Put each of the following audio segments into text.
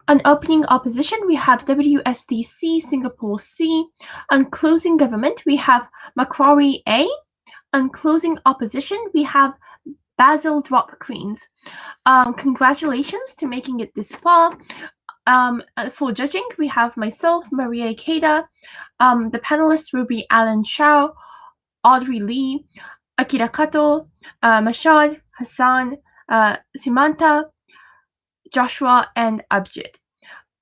On opening opposition, we have WSDC Singapore C. On closing government, we have Macquarie A. On closing opposition, we have Basil Drop Queens. Congratulations to making it this far. For judging, we have myself, Maria Keita, the panelists will be Alan Shao, Audrey Lee, Akira Kato, Mashad, Hassan, Simanta, Joshua, and Abjid.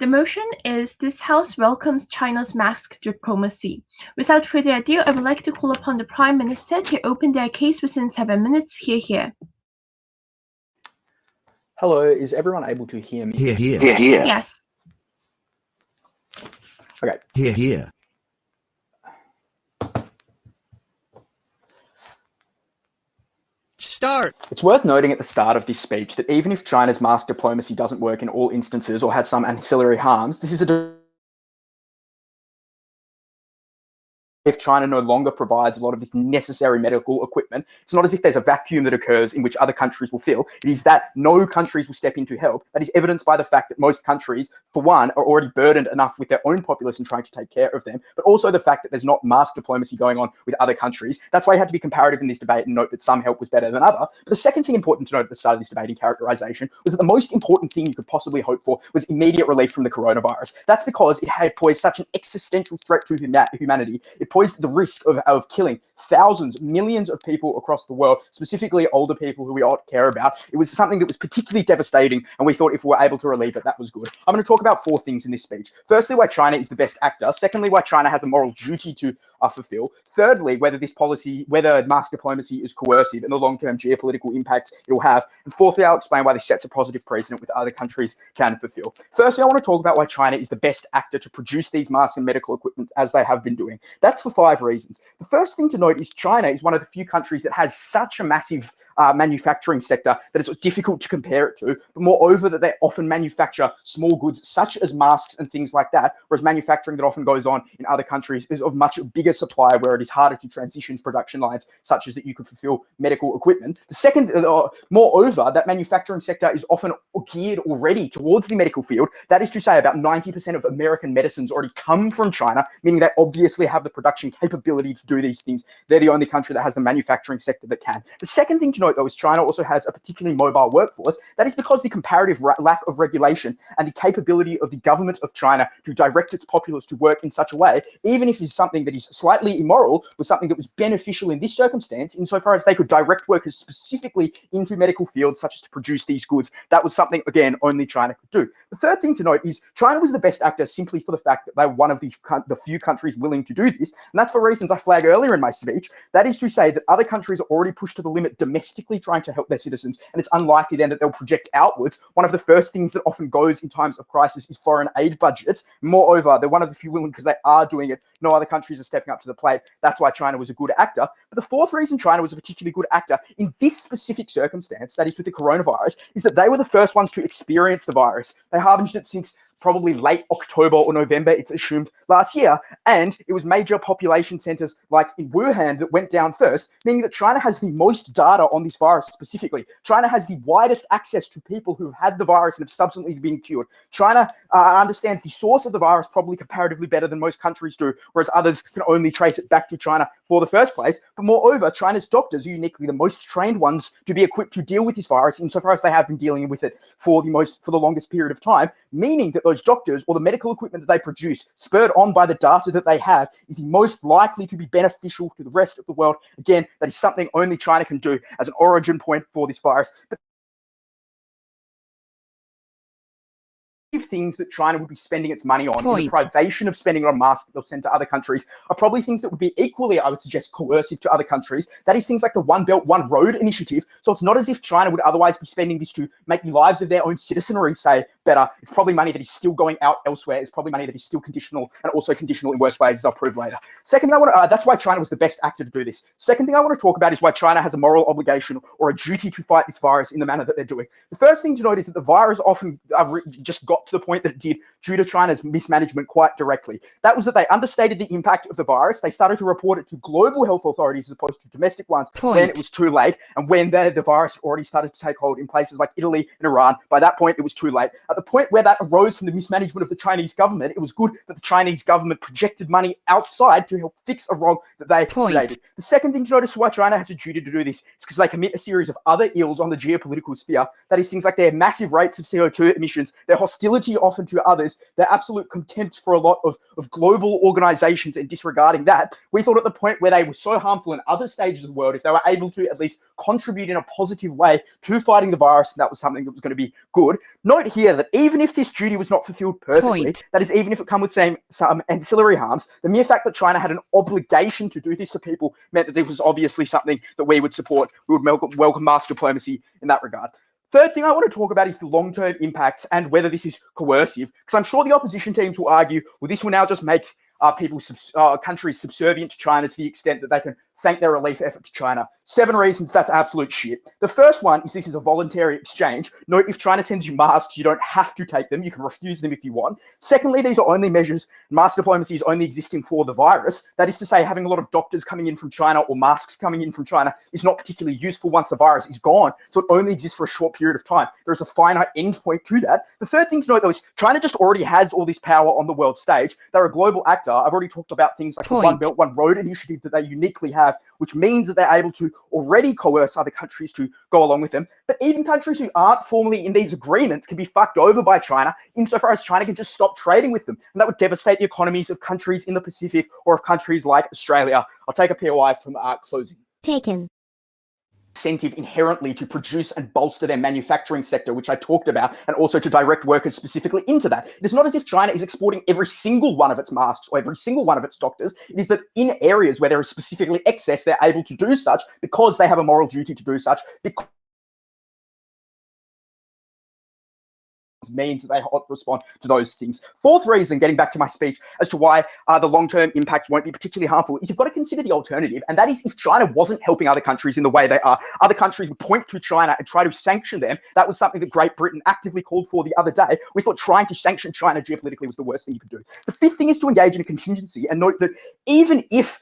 The motion is this House welcomes China's mask diplomacy. Without further ado, I would like to call upon the Prime Minister to open their case within 7 minutes. Here. Hello, is everyone able to hear me? Here. Yes. Okay. Here. Start. It's worth noting at the start of this speech that even if China's mask diplomacy doesn't work in all instances or has some ancillary harms, this is if China no longer provides a lot of this necessary medical equipment, it's not as if there's a vacuum that occurs in which other countries will fill. It is that no countries will step in to help. That is evidenced by the fact that most countries, for one, are already burdened enough with their own populace and trying to take care of them, but also the fact that there's not mask diplomacy going on with other countries. That's why you had to be comparative in this debate and note that some help was better than other. But the second thing important to note at the start of this debate in characterization was that the most important thing you could possibly hope for was immediate relief from the coronavirus. That's because it had posed such an existential threat to humanity. It posed the risk of killing thousands, millions of people across the world, specifically older people who we ought to care about. It was something that was particularly devastating, and we thought if we were able to relieve it, that was good. I'm going to talk about 4 things in this speech. Firstly, why China is the best actor. Secondly, why China has a moral duty to fulfill. Thirdly, whether mask diplomacy is coercive and the long-term geopolitical impacts it will have. And fourthly, I'll explain why this sets a positive precedent with other countries can fulfill. Firstly, I want to talk about why China is the best actor to produce these masks and medical equipment as they have been doing. That's for 5 reasons. The first thing to note is China is one of the few countries that has such a massive manufacturing sector that it's difficult to compare it to, but moreover that they often manufacture small goods such as masks and things like that, whereas manufacturing that often goes on in other countries is of much bigger supply where it is harder to transition production lines such as that you could fulfill medical equipment. The second, moreover, that manufacturing sector is often geared already towards the medical field. That is to say about 90% of American medicines already come from China, meaning they obviously have the production capability to do these things. They're the only country that has the manufacturing sector that can. The second thing to note, though, is China also has a particularly mobile workforce. That is because the comparative lack of regulation and the capability of the government of China to direct its populace to work in such a way, even if it's something that is slightly immoral, was something that was beneficial in this circumstance, insofar as they could direct workers specifically into medical fields such as to produce these goods. That was something, again, only China could do. The third thing to note is China was the best actor simply for the fact that they were one of the few countries willing to do this, and that's for reasons I flagged earlier in my speech. That is to say that other countries are already pushed to the limit domestically trying to help their citizens, and it's unlikely then that they'll project outwards. One of the first things that often goes in times of crisis is foreign aid budgets. Moreover, they're one of the few willing because they are doing it. No other countries are stepping up to the plate. That's why China was a good actor. But the fourth reason China was a particularly good actor in this specific circumstance, that is with the coronavirus, is that they were the first ones to experience the virus. They harbinged it since probably late October or November, it's assumed, last year. And it was major population centers like in Wuhan that went down first, meaning that China has the most data on this virus specifically. China has the widest access to people who've had the virus and have subsequently been cured. China understands the source of the virus probably comparatively better than most countries do, whereas others can only trace it back to China for the first place. But moreover, China's doctors are uniquely the most trained ones to be equipped to deal with this virus insofar as they have been dealing with it for the longest period of time, meaning that those doctors or the medical equipment that they produce, spurred on by the data that they have, is the most likely to be beneficial to the rest of the world. Again, that is something only China can do as an origin point for this virus. But things that China would be spending its money on, in the privation of spending on masks that they'll send to other countries, are probably things that would be equally, I would suggest, coercive to other countries. That is things like the One Belt, One Road initiative. So it's not as if China would otherwise be spending this to make the lives of their own citizenry, say, better. It's probably money that is still going out elsewhere. It's probably money that is still conditional, and also conditional in worse ways, as I'll prove later. Second thing that's why China was the best actor to do this. Second thing I want to talk about is why China has a moral obligation or a duty to fight this virus in the manner that they're doing. The first thing to note is that the virus often just got got to the point that it did due to China's mismanagement quite directly. That was that they understated the impact of the virus. They started to report it to global health authorities as opposed to domestic ones when it was too late, and when the virus already started to take hold in places like Italy and Iran. By that point, it was too late. At the point where that arose from the mismanagement of the Chinese government, it was good that the Chinese government projected money outside to help fix a wrong that they created. The second thing to notice why China has a duty to do this is because they commit a series of other ills on the geopolitical sphere. That is things like their massive rates of CO2 emissions, their hostility often to others, their absolute contempt for a lot of global organizations and disregarding that. We thought at the point where they were so harmful in other stages of the world, if they were able to at least contribute in a positive way to fighting the virus, that was something that was going to be good. Note here that even if this duty was not fulfilled perfectly, that is, even if it come with some ancillary harms, the mere fact that China had an obligation to do this for people meant that there was obviously something that we would support. We would welcome mass diplomacy in that regard. Third thing I want to talk about is the long-term impacts and whether this is coercive, because I'm sure the opposition teams will argue, well, this will now just make countries subservient to China to the extent that they can thank their relief effort to China. 7 reasons that's absolute shit. The first one is this is a voluntary exchange. Note, if China sends you masks, you don't have to take them. You can refuse them if you want. Secondly, these are only measures. Mass diplomacy is only existing for the virus. That is to say, having a lot of doctors coming in from China or masks coming in from China is not particularly useful once the virus is gone. So it only exists for a short period of time. There is a finite endpoint to that. The third thing to note, though, is China just already has all this power on the world stage. They're a global actor. I've already talked about things like the One Belt, One Road initiative that they uniquely have, which means that they're able to already coerce other countries to go along with them. But even countries who aren't formally in these agreements can be fucked over by China insofar as China can just stop trading with them. And that would devastate the economies of countries in the Pacific or of countries like Australia. I'll take a POI from closing. Taken. Incentive inherently to produce and bolster their manufacturing sector, which I talked about, and also to direct workers specifically into that. It is not as if China is exporting every single one of its masks or every single one of its doctors. It is that in areas where there is specifically excess, they're able to do such because they have a moral duty to do such, because means that they respond to those things. Fourth reason, getting back to my speech, as to why the long-term impacts won't be particularly harmful, is you've got to consider the alternative, and that is if China wasn't helping other countries in the way they are, other countries would point to China and try to sanction them. That was something that Great Britain actively called for the other day. We thought trying to sanction China geopolitically was the worst thing you could do. The fifth thing is to engage in a contingency, and note that even if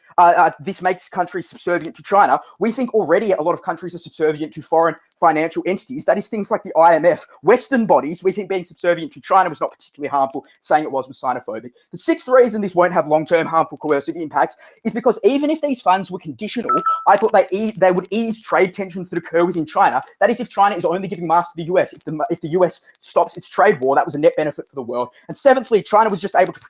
this makes countries subservient to China, we think already a lot of countries are subservient to foreign financial entities. That is things like the IMF. Western bodies, we think being subservient to China was not particularly harmful. Saying it was xenophobic. The sixth reason this won't have long-term harmful coercive impacts is because even if these funds were conditional, I thought they would ease trade tensions that occur within China. That is, if China is only giving masks to the US. If the US stops its trade war, that was a net benefit for the world. And seventhly, China was just able to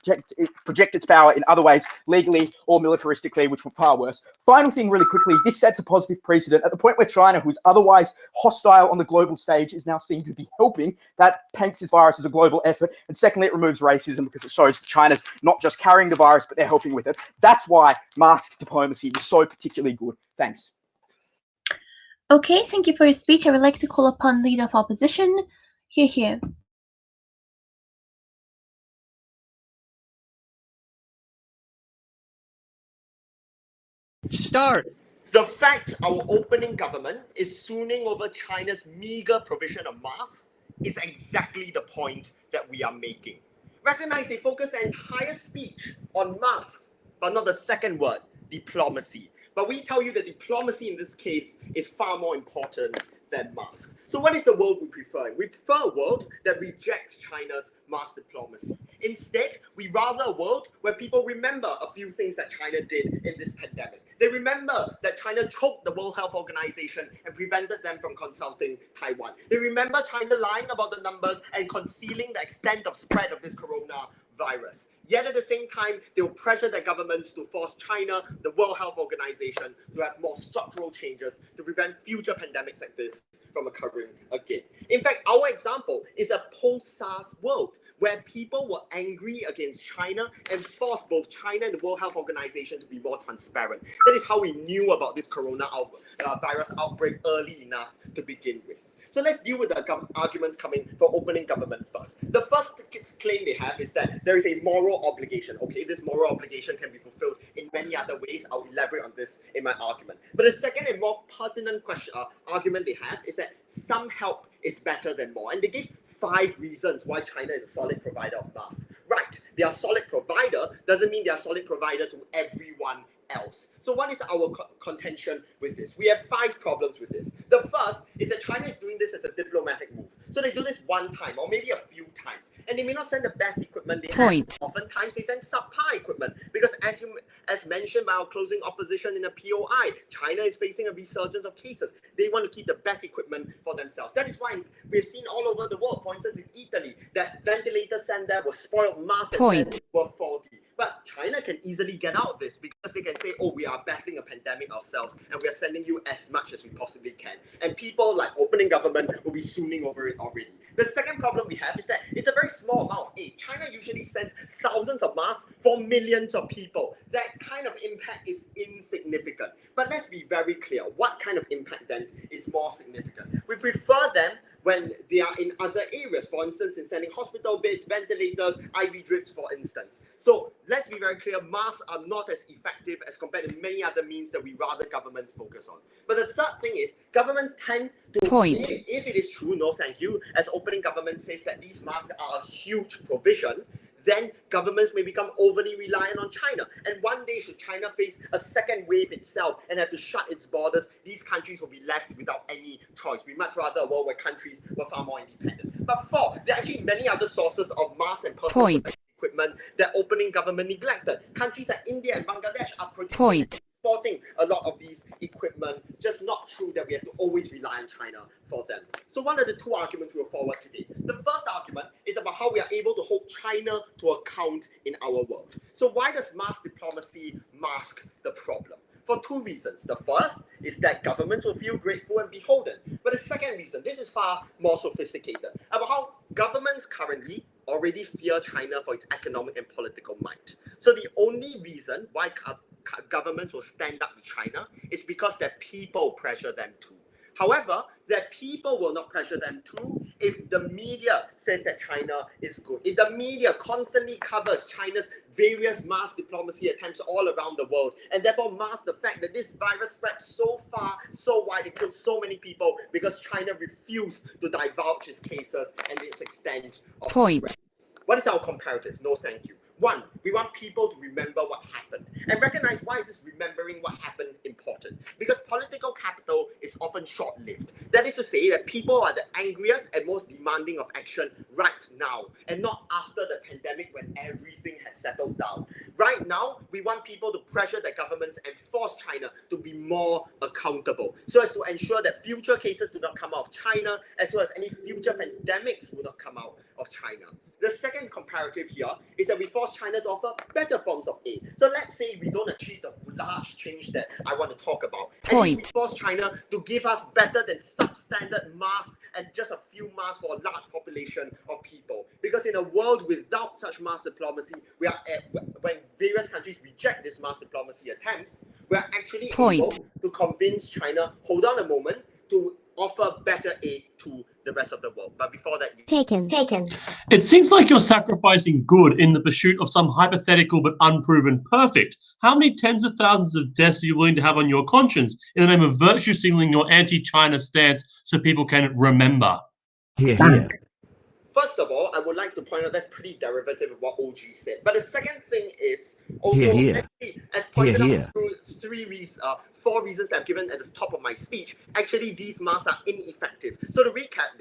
project its power in other ways, legally or militaristically, which were far worse. Final thing really quickly, this sets a positive precedent at the point where China, who is otherwise hostile on the global stage, is now seen to be helping. That paints this virus as a global effort. And secondly, it removes racism because it shows that China's not just carrying the virus, but they're helping with it. That's why mask diplomacy was so particularly good. Thanks. Okay, thank you for your speech. I would like to call upon Leader of Opposition. Here. Start. The fact our opening government is swooning over China's meager provision of masks is exactly the point that we are making. Recognize they focus their entire speech on masks, but not the second word, diplomacy. But we tell you that diplomacy in this case is far more important than masks. So what is the world we prefer? We prefer a world that rejects China's mask diplomacy. Instead, we rather a world where people remember a few things that China did in this pandemic. They remember that China choked the World Health Organization and prevented them from consulting Taiwan. They remember China lying about the numbers and concealing the extent of spread of this coronavirus. Yet at the same time, they will pressure their governments to force China, the World Health Organization, to have more structural changes to prevent future pandemics like this from occurring again. In fact, our example is a post-SARS world where people were angry against China and forced both China and the World Health Organization to be more transparent. That is how we knew about this coronavirus outbreak early enough to begin with. So let's deal with the arguments coming for opening government first. The first claim they have is that there is a moral obligation. Okay, this moral obligation can be fulfilled in many other ways. I'll elaborate on this in my argument. But the second and more pertinent argument they have is that some help is better than more. And they give 5 reasons why China is a solid provider of masks. Right, they are a solid provider, doesn't mean they are a solid provider to everyone else. So what is our contention with this? We have 5 problems with this. The first is that China is doing this as a diplomatic move. So they do this one time or maybe a few times. And they may not send the best equipment they have. Oftentimes they send subpar equipment because as mentioned by our closing opposition in the POI, China is facing a resurgence of cases. They want to keep the best equipment for themselves. That is why we've seen all over the world, for instance in Italy, that ventilators sent there were spoiled, masks were faulty. But China can easily get out of this because they can say, oh, we are battling a pandemic ourselves and we are sending you as much as we possibly can. And people like opening government will be swooning over it already. The second problem we have is that it's a very small amount of aid. China usually sends thousands of masks for millions of people. That kind of impact is insignificant. But let's be very clear, what kind of impact then is more significant? We prefer them when they are in other areas, for instance, in sending hospital beds, ventilators, IV drips, for instance. So let's be very clear, masks are not as effective as compared to many other means that we rather governments focus on. But the third thing is, governments tend to, if it is true, no thank you, as opening government says that these masks are a huge provision, then governments may become overly reliant on China. And one day, should China face a second wave itself and have to shut its borders, these countries will be left without any choice. We much rather a world where countries were far more independent. But 4, there are actually many other sources of masks and personal equipment that opening government neglected. Countries like India and Bangladesh are producing exporting a lot of these equipment. Just not true that we have to always rely on China for them. So one of the 2 arguments we'll forward today. The first argument is about how we are able to hold China to account in our world. So why does mask diplomacy mask the problem? For 2 reasons. The first is that governments will feel grateful and beholden. But the second reason, this is far more sophisticated, about how governments currently already fear China for its economic and political might. So the only reason why governments will stand up to China is because their people pressure them to. However, their people will not pressure them too if the media says that China is good. If the media constantly covers China's various mass diplomacy attempts all around the world, and therefore masks the fact that this virus spread so far, so wide, it killed so many people because China refused to divulge its cases and its extent of spread. What is our comparative? No, thank you. 1, we want people to remember what happened and recognize why is this remembering what happened important. Because political capital is often short-lived. That is to say that people are the angriest and most demanding of action right now and not after the pandemic when everything has settled down. Right now, we want people to pressure the governments and force China to be more accountable so as to ensure that future cases do not come out of China as well as any future pandemics will not come out of China. The second comparative here is that we force China to offer better forms of aid. So let's say we don't achieve the large change that I want to talk about. At least we force China to give us better than substandard masks and just a few masks for a large population of people. Because in a world without such mass diplomacy, when various countries reject this mass diplomacy attempts, we are actually able to convince China, hold on a moment, to offer better aid to the rest of the world. But before that, Taken. It seems like you're sacrificing good in the pursuit of some hypothetical but unproven perfect. How many tens of thousands of deaths are you willing to have on your conscience in the name of virtue signaling your anti-China stance so people can remember? First of all, I would like to point out that's pretty derivative of what OG said. But the second thing is also, actually, as pointed out through 4 reasons that I've given at the top of my speech, actually these masks are ineffective. So to recap,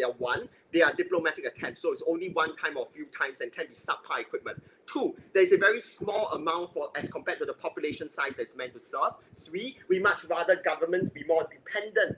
they are diplomatic attempts. So it's only one time or a few times and can be subpar equipment. 2, there's a very small amount as compared to the population size that's meant to serve. 3, we much rather governments be more dependent,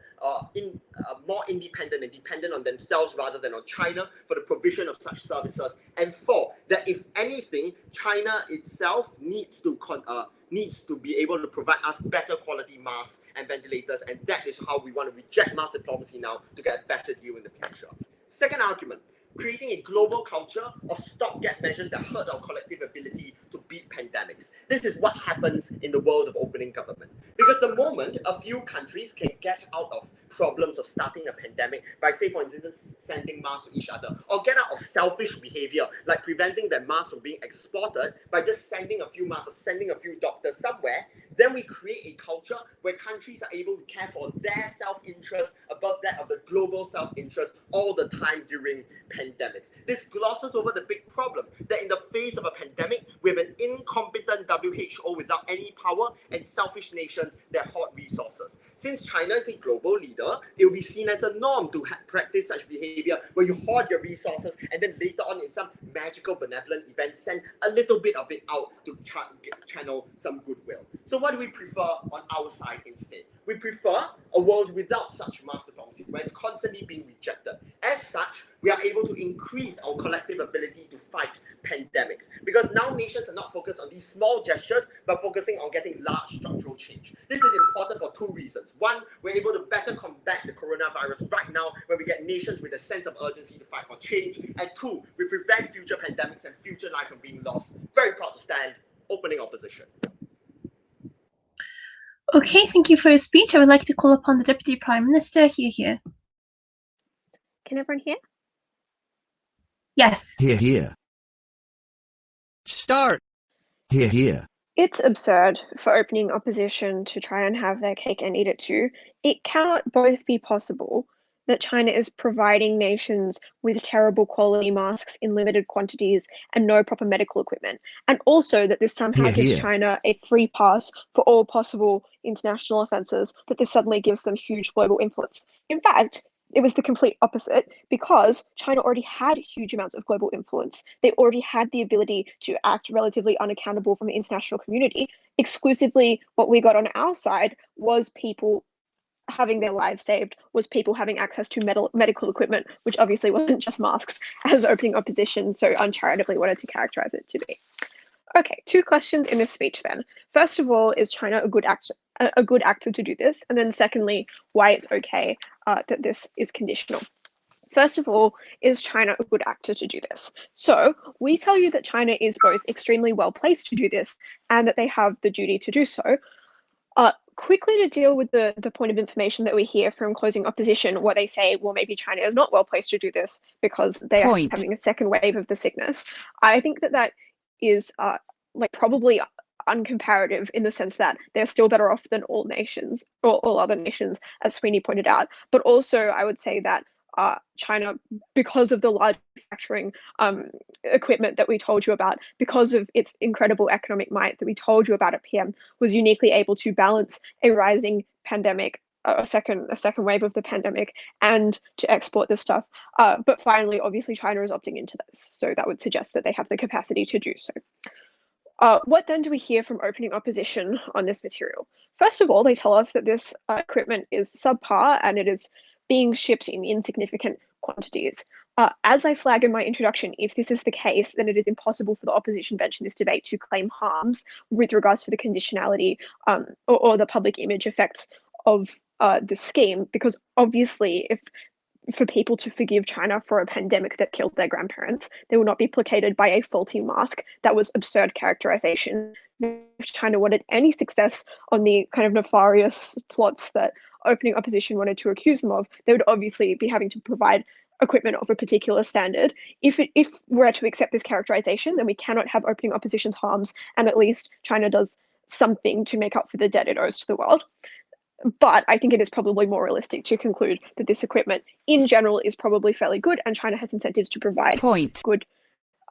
more independent and dependent on themselves rather than on China for the provision of such services. And 4, that if anything, China itself needs to be able to provide us better quality masks and ventilators, and that is how we want to reject mass diplomacy now to get a better deal in the future. Second argument, creating a global culture of stopgap measures that hurt our collective ability to beat pandemics. This is what happens in the world of opening government. Because the moment a few countries can get out of problems of starting a pandemic by, say, for instance, sending masks to each other, or get out of selfish behavior like preventing their masks from being exported by just sending a few masks or sending a few doctors somewhere, then we create a culture where countries are able to care for their self-interest above that of the global self-interest all the time during pandemics. pandemics. This glosses over the big problem that in the face of a pandemic, we have an incompetent WHO without any power and selfish nations that hoard resources. Since China is a global leader, it will be seen as a norm to practice such behavior where you hoard your resources and then later on in some magical benevolent event send a little bit of it out to channel some goodwill. So what do we prefer on our side instead? We prefer a world without such mass diplomacy where it's constantly being rejected. As such, we are able to increase our collective ability to fight pandemics because now nations are not focused on these small gestures but focusing on getting large structural change. This is important for two reasons. One, we're able to better combat the coronavirus right now when we get nations with a sense of urgency to fight for change. And two, we prevent future pandemics and future lives from being lost. Very proud to stand. Opening opposition. Okay, thank you for your speech. I would like to call upon the Deputy Prime Minister. Here. Can everyone hear? Yes. Here. Start. Here. It's absurd for opening opposition to try and have their cake and eat it too. It cannot both be possible that China is providing nations with terrible quality masks in limited quantities and no proper medical equipment, and also that this somehow gives China a free pass for all possible international offences, that this suddenly gives them huge global influence. In fact, it was the complete opposite because China already had huge amounts of global influence. They already had the ability to act relatively unaccountable from the international community. Exclusively what we got on our side was people having their lives saved, was people having access to medical equipment, which obviously wasn't just masks, as opening opposition so uncharitably wanted to characterize it to be. Okay, two questions in this speech then. First of all, is China a good actor to do this? And then secondly, why it's okay that this is conditional. First of all, is China a good actor to do this? So we tell you that China is both extremely well placed to do this and that they have the duty to do so. Quickly to deal with the point of information that we hear from closing opposition, where they say, well, maybe China is not well placed to do this because they are having a second wave of the sickness. I think that is probably uncomparative in the sense that they're still better off than all nations or all other nations, as Sweeney pointed out. But also, I would say that China, because of the large manufacturing equipment that we told you about, because of its incredible economic might that we told you about at PM, was uniquely able to balance a rising pandemic, a second wave of the pandemic, and to export this stuff. But finally, obviously, China is opting into this, so that would suggest that they have the capacity to do so. What then do we hear from opening opposition on this material? First of all, they tell us that this equipment is subpar and it is being shipped in insignificant quantities. As I flag in my introduction, if this is the case, then it is impossible for the opposition bench in this debate to claim harms with regards to the conditionality or the public image effects of the scheme, because obviously for people to forgive China for a pandemic that killed their grandparents, they will not be placated by a faulty mask that was absurd characterization. If China wanted any success on the kind of nefarious plots that opening opposition wanted to accuse them of, they would obviously be having to provide equipment of a particular standard. If we're to accept this characterization, then we cannot have opening opposition's harms, and at least China does something to make up for the debt it owes to the world. But I think it is probably more realistic to conclude that this equipment in general is probably fairly good, and China has incentives to provide good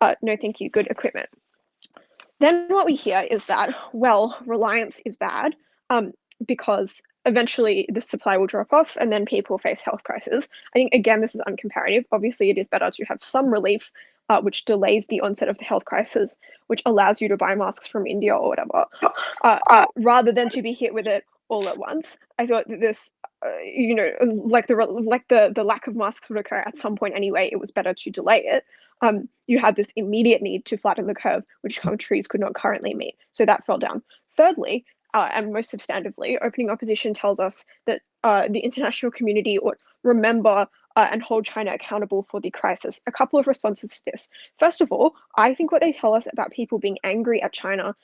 equipment. Then what we hear is that, well, reliance is bad because eventually the supply will drop off and then people face health crises. I think, again, this is uncomparative. Obviously, it is better to have some relief, which delays the onset of the health crisis, which allows you to buy masks from India or whatever, rather than to be hit with it all at once. I thought that this, the lack of masks would occur at some point anyway. It was better to delay it. You had this immediate need to flatten the curve, which countries could not currently meet. So that fell down. Thirdly, and most substantively, opening opposition tells us that the international community ought remember and hold China accountable for the crisis. A couple of responses to this. First of all, I think what they tell us about people being angry at China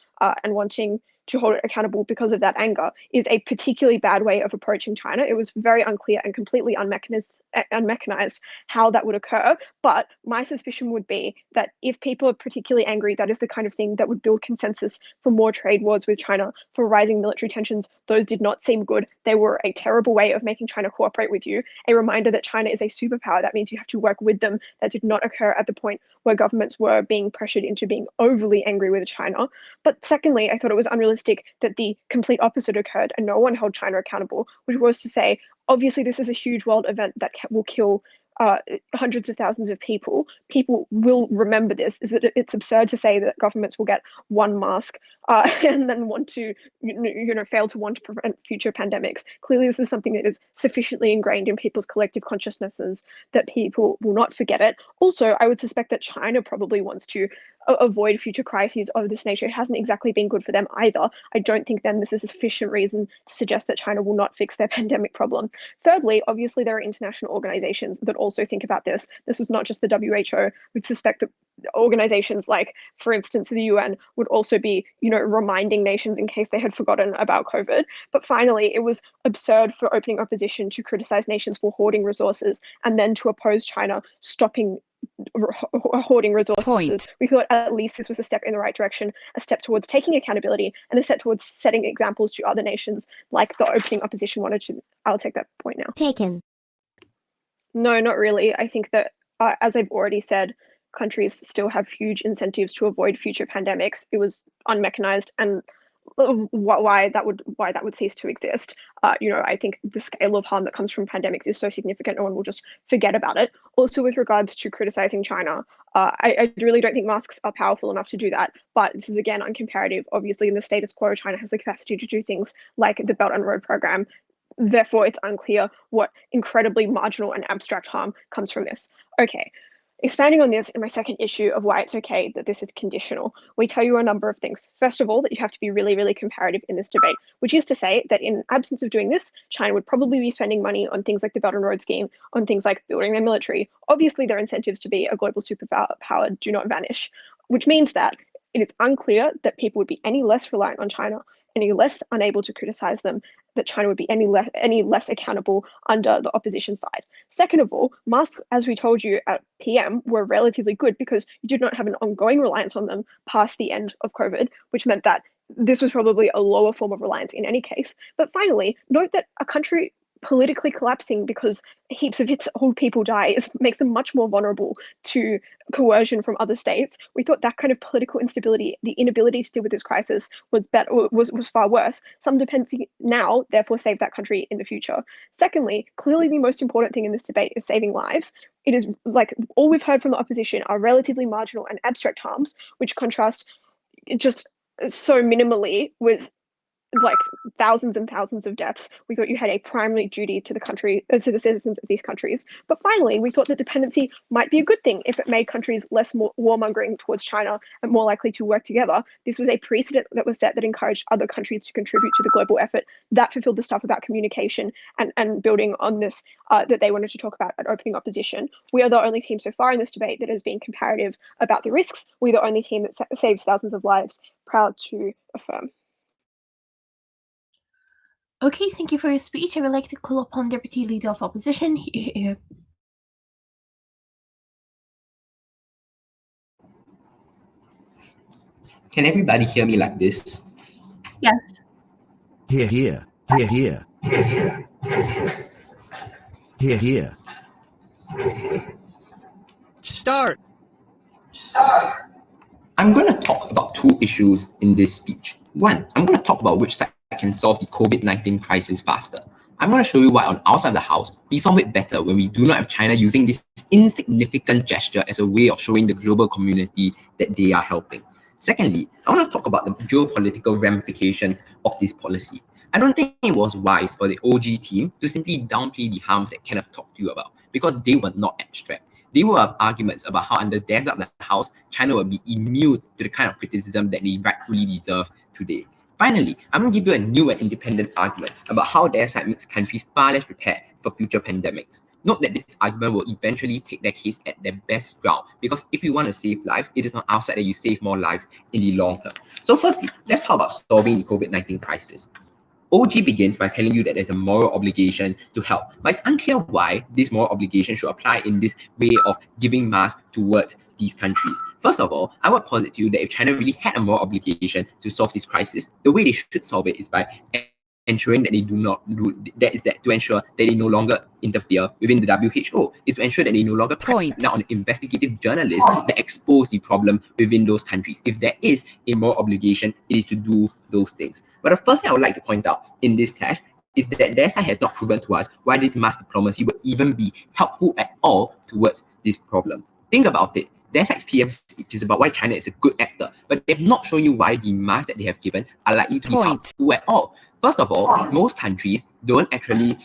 and wanting to hold it accountable because of that anger is a particularly bad way of approaching China. It was very unclear and completely unmechanized how that would occur. But my suspicion would be that if people are particularly angry, that is the kind of thing that would build consensus for more trade wars with China, for rising military tensions. Those did not seem good. They were a terrible way of making China cooperate with you. A reminder that China is a superpower. That means you have to work with them. That did not occur at the point where governments were being pressured into being overly angry with China. But secondly, I thought it was unrealistic that the complete opposite occurred and no one held China accountable, which was to say, obviously this is a huge world event that will kill hundreds of thousands of people. People will remember this. It's absurd to say that governments will get one mask and then want to, fail to want to prevent future pandemics. Clearly, this is something that is sufficiently ingrained in people's collective consciousnesses that people will not forget it. Also, I would suspect that China probably wants to avoid future crises of this nature. It hasn't exactly been good for them either. I don't think then this is a sufficient reason to suggest that China will not fix their pandemic problem. Thirdly, obviously there are international organizations that also think about this. This was not just the WHO. We'd suspect that organizations like, for instance, the UN would also be, reminding nations in case they had forgotten about COVID. But finally, it was absurd for opening opposition to criticize nations for hoarding resources and then to oppose China stopping hoarding resources. Point. We thought at least this was a step in the right direction, a step towards taking accountability, and a step towards setting examples to other nations like the opening opposition wanted to. I'll take that point now. Taken. No, not really. I think that, as I've already said, countries still have huge incentives to avoid future pandemics. It was unmechanized, and why that would cease to exist. I think the scale of harm that comes from pandemics is so significant, no one will just forget about it. Also, with regards to criticizing China, I really don't think masks are powerful enough to do that. But this is again uncomparative. Obviously, in the status quo, China has the capacity to do things like the Belt and Road program. Therefore, it's unclear what incredibly marginal and abstract harm comes from this. Okay. Expanding on this in my second issue of why it's okay that this is conditional, we tell you a number of things. First of all, that you have to be really, really comparative in this debate, which is to say that in absence of doing this, China would probably be spending money on things like the Belt and Road scheme, on things like building their military. Obviously, their incentives to be a global superpower do not vanish, which means that it is unclear that people would be any less reliant on China, any less unable to criticize them, that China would be any less accountable under the opposition side. Second of all, masks, as we told you at PM, were relatively good because you did not have an ongoing reliance on them past the end of COVID, which meant that this was probably a lower form of reliance in any case. But finally, note that a country politically collapsing because heaps of its old people die makes them much more vulnerable to coercion from other states. We thought that kind of political instability, the inability to deal with this crisis, was far worse. Some dependency now, therefore, save that country in the future. Secondly, clearly the most important thing in this debate is saving lives. It is like all we've heard from the opposition are relatively marginal and abstract harms, which contrast just so minimally with like thousands and thousands of deaths. We thought you had a primary duty to the country, to the citizens of these countries. But finally, we thought that dependency might be a good thing if it made countries less warmongering towards China and more likely to work together. This was a precedent that was set that encouraged other countries to contribute to the global effort. That fulfilled the stuff about communication and building on this that they wanted to talk about at opening opposition. We are the only team so far in this debate that has been comparative about the risks. We're the only team that saves thousands of lives. Proud to affirm. Okay, thank you for your speech. I would like to call upon Deputy Leader of Opposition. Can everybody hear me like this? Yes. Hear, hear, hear, hear. Hear, hear. Start. I'm going to talk about two issues in this speech. One, I'm going to talk about which side can solve the COVID-19 crisis faster. I'm going to show you why on our side of the house, we solve it better when we do not have China using this insignificant gesture as a way of showing the global community that they are helping. Secondly, I want to talk about the geopolitical ramifications of this policy. I don't think it was wise for the OG team to simply downplay the harms that Kenneth talked to you about, because they were not abstract. They will have arguments about how under their side of the house, China will be immune to the kind of criticism that they rightfully deserve today. Finally, I'm going to give you a new and independent argument about how their side makes countries far less prepared for future pandemics. Note that this argument will eventually take their case at their best ground, because if you want to save lives, it is on our side that you save more lives in the long term. So firstly, let's talk about solving the COVID-19 crisis. OG begins by telling you that there's a moral obligation to help, but it's unclear why this moral obligation should apply in this way of giving masks towards these countries. First of all, I would posit to you that if China really had a moral obligation to solve this crisis, the way they should solve it is by ensuring that they do not do that, is that to ensure that they no longer interfere within the WHO, is to ensure that they no longer crack down on investigative journalists that expose the problem within those countries. If there is a moral obligation, it is to do those things. But the first thing I would like to point out in this clash is that their side has not proven to us why this mass diplomacy would even be helpful at all towards this problem. Think about it. Their side's PM speech is about why China is a good actor, but they have not shown you why the masks that they have given are likely to be helpful at all. First of all, most countries don't actually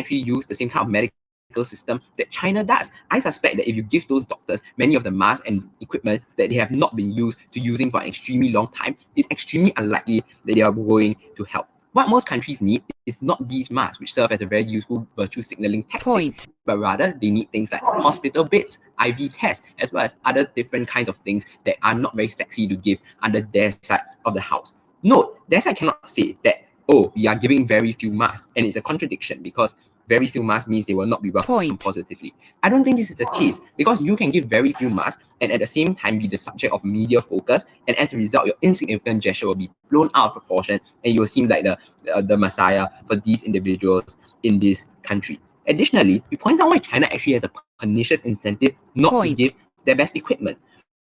use the same kind of medical system that China does. I suspect that if you give those doctors many of the masks and equipment that they have not been used to using for an extremely long time, it's extremely unlikely that they are going to help. What most countries need is not these masks, which serve as a very useful virtue signaling tactic, but rather they need things like hospital beds, IV tests, as well as other different kinds of things that are not very sexy to give under their side of the house. Note, their side cannot say that, oh, we are giving very few masks, and it's a contradiction because very few masks means they will not be welcomed positively. I don't think this is the case, because you can give very few masks and at the same time be the subject of media focus, and as a result, your insignificant gesture will be blown out of proportion, and you will seem like the messiah for these individuals in this country. Additionally, we point out why China actually has a pernicious incentive not to give their best equipment.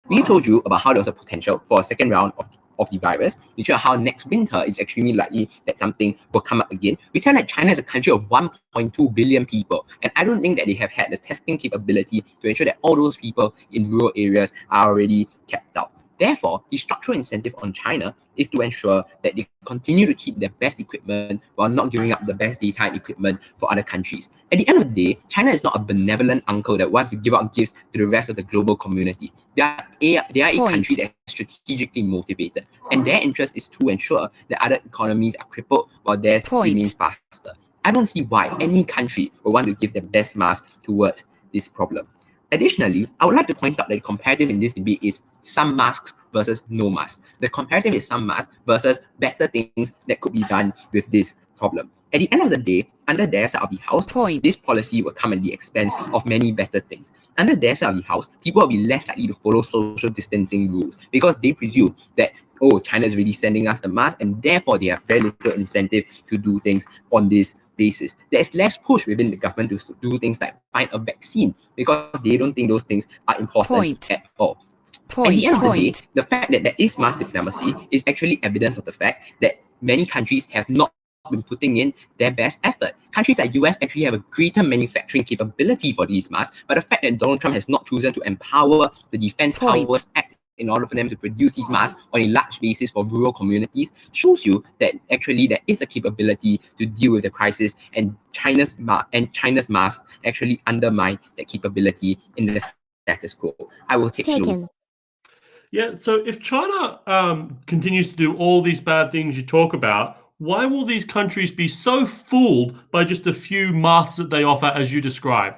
We told you about how there was a potential for a second round of the virus. We showed how next winter it's extremely likely that something will come up again. We tell that China is a country of 1.2 billion people, and I don't think that they have had the testing capability to ensure that all those people in rural areas are already kept out. Therefore, the structural incentive on China is to ensure that they continue to keep their best equipment while not giving up the best data and equipment for other countries. At the end of the day, China is not a benevolent uncle that wants to give out gifts to the rest of the global community. They are a country that is strategically motivated, and their interest is to ensure that other economies are crippled while theirs remains faster. I don't see why any country would want to give their best mask towards this problem. Additionally, I would like to point out that the comparative in this debate is some masks versus no masks. The comparative is some masks versus better things that could be done with this problem. At the end of the day, under their side of the house, this policy will come at the expense of many better things. Under their side of the house, people will be less likely to follow social distancing rules because they presume that, oh, China is really sending us the mask, and therefore they have very little incentive to do things on this basis. There is less push within the government to do things like find a vaccine because they don't think those things are important at all. At the end of the day, the fact that there is mass diplomacy is actually evidence of the fact that many countries have not been putting in their best effort. Countries like US actually have a greater manufacturing capability for these masks, but the fact that Donald Trump has not chosen to empower the Defense Powers Act in order for them to produce these masks on a large basis for rural communities shows you that actually there is a capability to deal with the crisis, and China's masks actually undermine that capability in the status quo. I will take those. Yeah, so if China continues to do all these bad things you talk about, why will these countries be so fooled by just a few masks that they offer as you describe?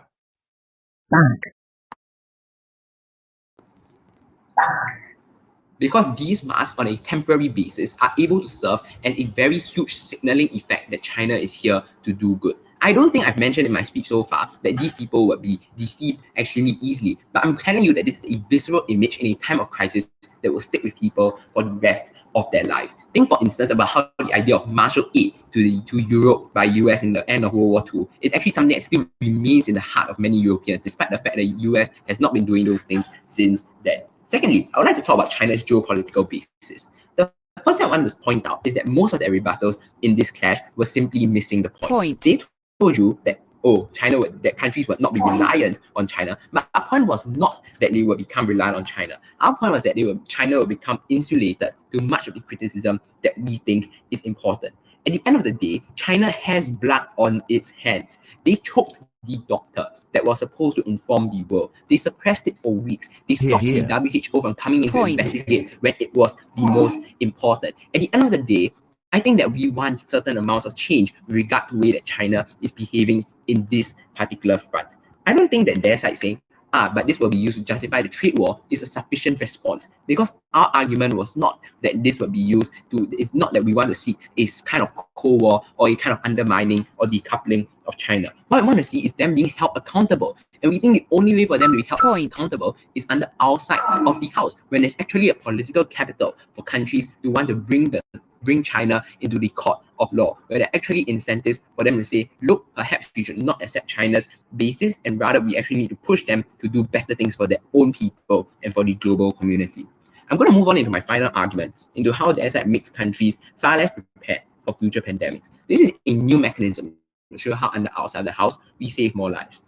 Because these masks on a temporary basis are able to serve as a very huge signaling effect that China is here to do good. I don't think I've mentioned in my speech so far that these people would be deceived extremely easily, but I'm telling you that this is a visceral image in a time of crisis that will stick with people for the rest of their lives. Think, for instance, about how the idea of martial aid to Europe by US in the end of World War II is actually something that still remains in the heart of many Europeans, despite the fact that the US has not been doing those things since then. Secondly, I would like to talk about China's geopolitical basis. The first thing I want to point out is that most of their rebuttals in this clash were simply missing the point. They told you that, oh, that countries would not be reliant on China. But our point was not that they would become reliant on China. Our point was that China would become insulated to much of the criticism that we think is important. At the end of the day, China has blood on its hands. They choked the doctor that was supposed to inform the world. They suppressed it for weeks. They stopped the WHO from coming in to investigate when it was the most important. At the end of the day, I think that we want certain amounts of change with regard to the way that China is behaving in this particular front. I don't think that their side saying, but this will be used to justify the trade war is a sufficient response, because our argument was not that this would be used to, it's not that we want to see a kind of Cold War or a kind of undermining or decoupling of China. What I want to see is them being held accountable. And we think the only way for them to be held accountable is under our side of the house, when there's actually a political capital for countries to want to bring China into the court of law, where there are actually incentives for them to say, look, perhaps we should not accept China's basis, and rather we actually need to push them to do better things for their own people and for the global community. I'm going to move on into my final argument, into how the SI makes countries far less prepared for future pandemics. This is a new mechanism to show how under our side of the house, we save more lives.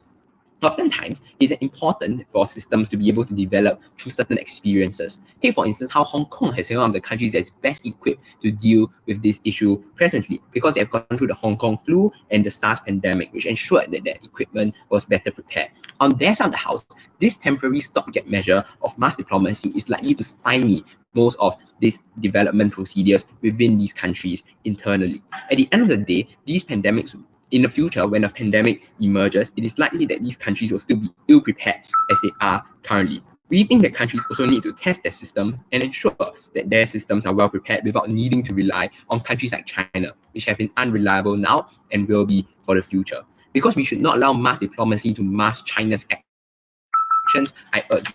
Oftentimes, it is important for systems to be able to develop through certain experiences. Take, for instance, how Hong Kong has been one of the countries that is best equipped to deal with this issue presently, because they have gone through the Hong Kong flu and the SARS pandemic, which ensured that their equipment was better prepared. On their side of the house, this temporary stopgap measure of mass diplomacy is likely to stymie most of these development procedures within these countries internally. At the end of the day, these pandemics, in the future, when a pandemic emerges, it is likely that these countries will still be ill-prepared as they are currently. We think that countries also need to test their system and ensure that their systems are well prepared without needing to rely on countries like China, which have been unreliable now and will be for the future. Because we should not allow mass diplomacy to mask China's actions, I urge.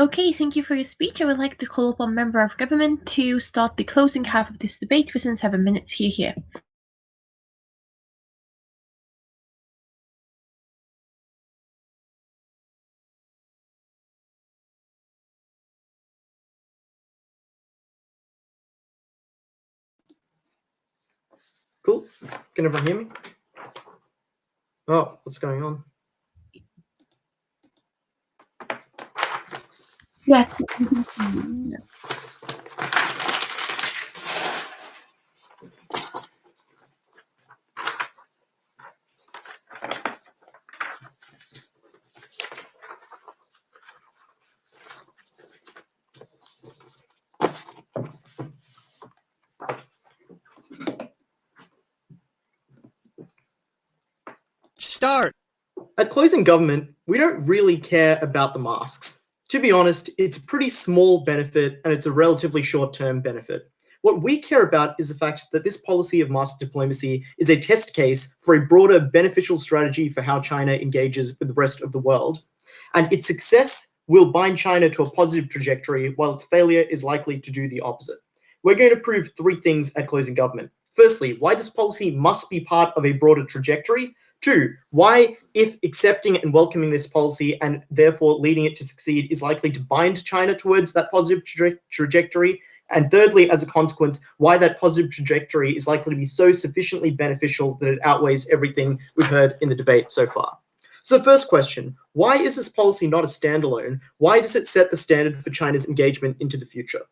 Okay, thank you for your speech. I would like to call upon Member of Government to start the closing half of this debate within 7 minutes here. Cool. Can everyone hear me? Oh, what's going on? Yes. Start. At Closing Government, we don't really care about the masks. To be honest, it's a pretty small benefit and it's a relatively short-term benefit. What we care about is the fact that this policy of mask diplomacy is a test case for a broader beneficial strategy for how China engages with the rest of the world. And its success will bind China to a positive trajectory, while its failure is likely to do the opposite. We're going to prove 3 things at Closing Government. Firstly, why this policy must be part of a broader trajectory. 2, why, if accepting and welcoming this policy and therefore leading it to succeed, is likely to bind China towards that positive trajectory. And thirdly, as a consequence, why that positive trajectory is likely to be so sufficiently beneficial that it outweighs everything we've heard in the debate so far. So the first question, why is this policy not a standalone? Why does it set the standard for China's engagement into the future?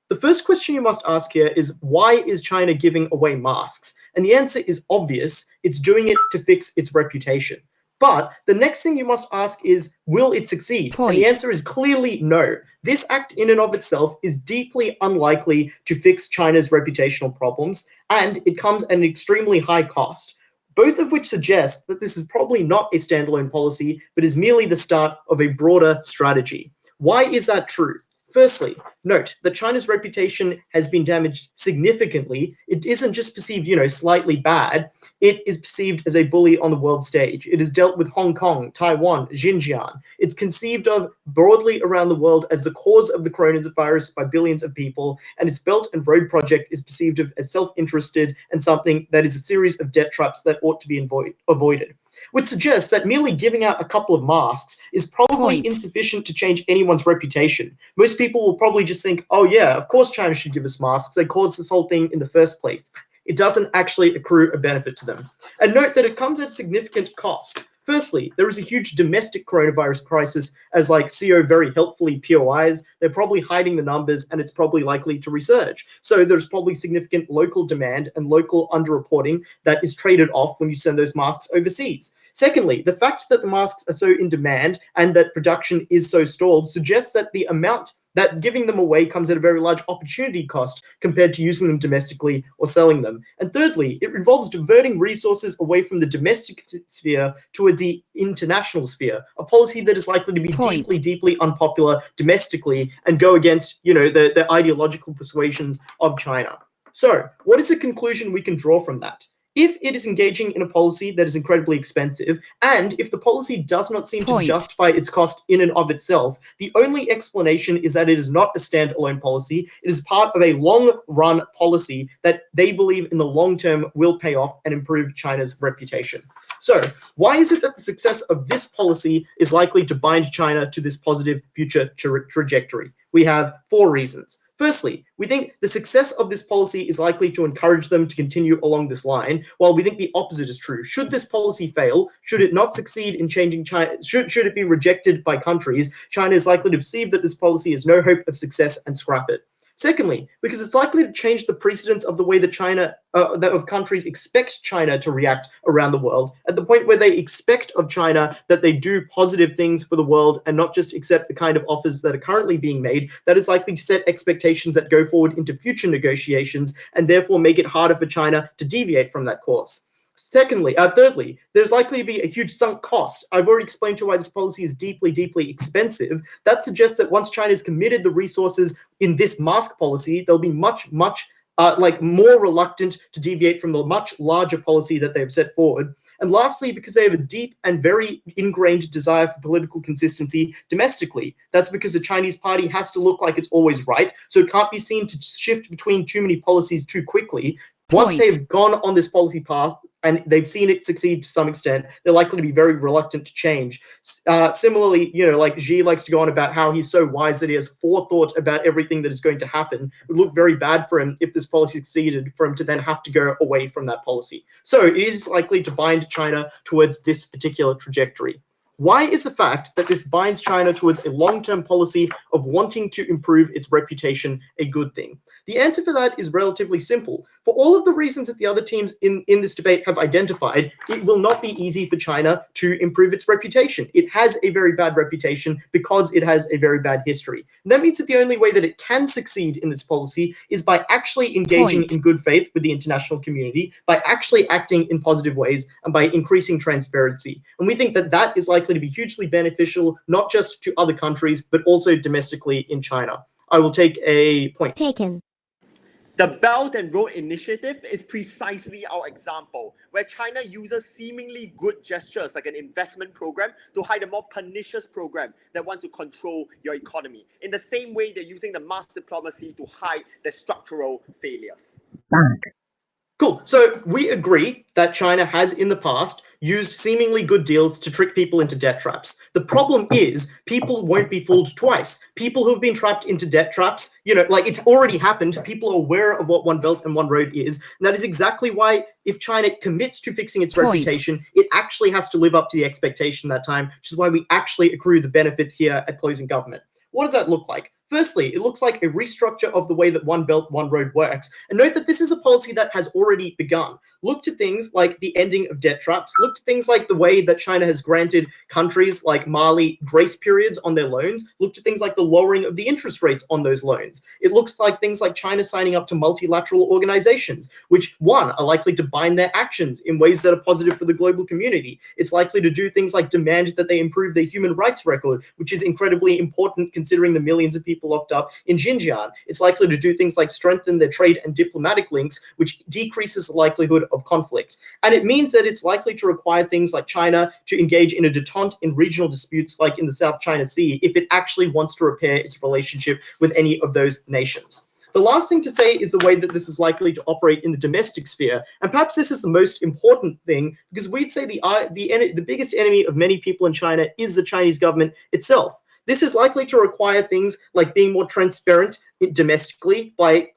The first question you must ask here is, why is China giving away masks? And the answer is obvious. It's doing it to fix its reputation. But the next thing you must ask is, will it succeed? And the answer is clearly no. This act in and of itself is deeply unlikely to fix China's reputational problems, and it comes at an extremely high cost, both of which suggest that this is probably not a standalone policy, but is merely the start of a broader strategy. Why is that true? Firstly, note that China's reputation has been damaged significantly. It isn't just perceived, slightly bad. It is perceived as a bully on the world stage. It is dealt with Hong Kong, Taiwan, Xinjiang. It's conceived of broadly around the world as the cause of the coronavirus by billions of people, and its Belt and Road project is perceived of as self-interested and something that is a series of debt traps that ought to be avoided, which suggests that merely giving out a couple of masks is probably insufficient to change anyone's reputation. Most people will probably just think, oh yeah, of course China should give us masks. They caused this whole thing in the first place. It doesn't actually accrue a benefit to them. And note that it comes at a significant cost. Firstly, there is a huge domestic coronavirus crisis, as like CEO very helpfully POIs. They're probably hiding the numbers and it's probably likely to resurge. So there's probably significant local demand and local underreporting that is traded off when you send those masks overseas. Secondly, the fact that the masks are so in demand and that production is so stalled suggests that the amount that giving them away comes at a very large opportunity cost compared to using them domestically or selling them. And thirdly, it involves diverting resources away from the domestic sphere towards the international sphere, a policy that is likely to be deeply, deeply unpopular domestically and go against, the ideological persuasions of China. So, what is the conclusion we can draw from that? If it is engaging in a policy that is incredibly expensive, and if the policy does not seem to justify its cost in and of itself, the only explanation is that it is not a standalone policy. It is part of a long-run policy that they believe in the long term will pay off and improve China's reputation. So, why is it that the success of this policy is likely to bind China to this positive future trajectory? We have 4 reasons. Firstly, we think the success of this policy is likely to encourage them to continue along this line, while we think the opposite is true. Should this policy fail, should it not succeed in changing China, should it be rejected by countries, China is likely to perceive that this policy has no hope of success and scrap it. Secondly, because it's likely to change the precedence of the way that of countries expect China to react around the world, at the point where they expect of China that they do positive things for the world and not just accept the kind of offers that are currently being made. That is likely to set expectations that go forward into future negotiations and therefore make it harder for China to deviate from that course. Thirdly, there's likely to be a huge sunk cost. I've already explained to you why this policy is deeply, deeply expensive. That suggests that once China's committed the resources in this mask policy, they'll be much more reluctant to deviate from the much larger policy that they've set forward. And lastly, because they have a deep and very ingrained desire for political consistency domestically. That's because the Chinese party has to look like it's always right, so it can't be seen to shift between too many policies too quickly. Once they've gone on this policy path and they've seen it succeed to some extent, they're likely to be very reluctant to change. Similarly, like Xi likes to go on about how he's so wise that he has forethought about everything that is going to happen. It would look very bad for him if this policy succeeded for him to then have to go away from that policy. So it is likely to bind China towards this particular trajectory. Why is the fact that this binds China towards a long-term policy of wanting to improve its reputation a good thing? The answer for that is relatively simple. For all of the reasons that the other teams in this debate have identified, it will not be easy for China to improve its reputation. It has a very bad reputation because it has a very bad history. And that means that the only way that it can succeed in this policy is by actually engaging in good faith with the international community, by actually acting in positive ways, and by increasing transparency. And we think that that is likely to be hugely beneficial, not just to other countries, but also domestically in China. I will take a point. Taken. The Belt and Road Initiative is precisely our example, where China uses seemingly good gestures like an investment program to hide a more pernicious program that wants to control your economy. In the same way, they're using the mask diplomacy to hide their structural failures. Cool. So we agree that China has in the past used seemingly good deals to trick people into debt traps. The problem is people won't be fooled twice. People who've been trapped into debt traps, it's already happened. People are aware of what One Belt and One Road is. And that is exactly why if China commits to fixing its reputation, it actually has to live up to the expectation that time, which is why we actually accrue the benefits here at Closing Government. What does that look like? Firstly, it looks like a restructure of the way that One Belt, One Road works. And note that this is a policy that has already begun. Look to things like the ending of debt traps. Look to things like the way that China has granted countries like Mali grace periods on their loans. Look to things like the lowering of the interest rates on those loans. It looks like things like China signing up to multilateral organizations, which, one, are likely to bind their actions in ways that are positive for the global community. It's likely to do things like demand that they improve their human rights record, which is incredibly important considering the millions of people locked up in Xinjiang. It's likely to do things like strengthen their trade and diplomatic links, which decreases the likelihood of conflict. And it means that it's likely to require things like China to engage in a detente in regional disputes like in the South China Sea if it actually wants to repair its relationship with any of those nations. The last thing to say is the way that this is likely to operate in the domestic sphere. And perhaps this is the most important thing, because we'd say the biggest enemy of many people in China is the Chinese government itself. This is likely to require things like being more transparent domestically by,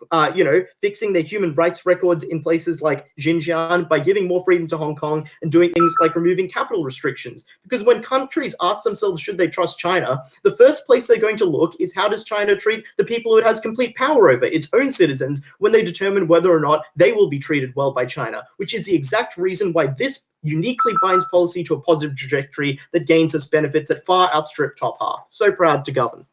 fixing their human rights records in places like Xinjiang, by giving more freedom to Hong Kong and doing things like removing capital restrictions. Because when countries ask themselves, should they trust China, the first place they're going to look is how does China treat the people it has complete power over, its own citizens, when they determine whether or not they will be treated well by China, which is the exact reason why this uniquely binds policy to a positive trajectory that gains us benefits that far outstrip top half. So proud to govern.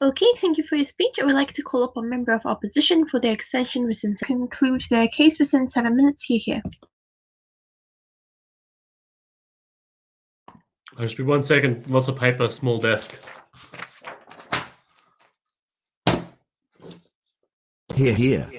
Okay, thank you for your speech. I would like to call upon member of opposition for their extension within conclude their case within 7 minutes. Here. Just be 1 second. Lots of paper, small desk. Here.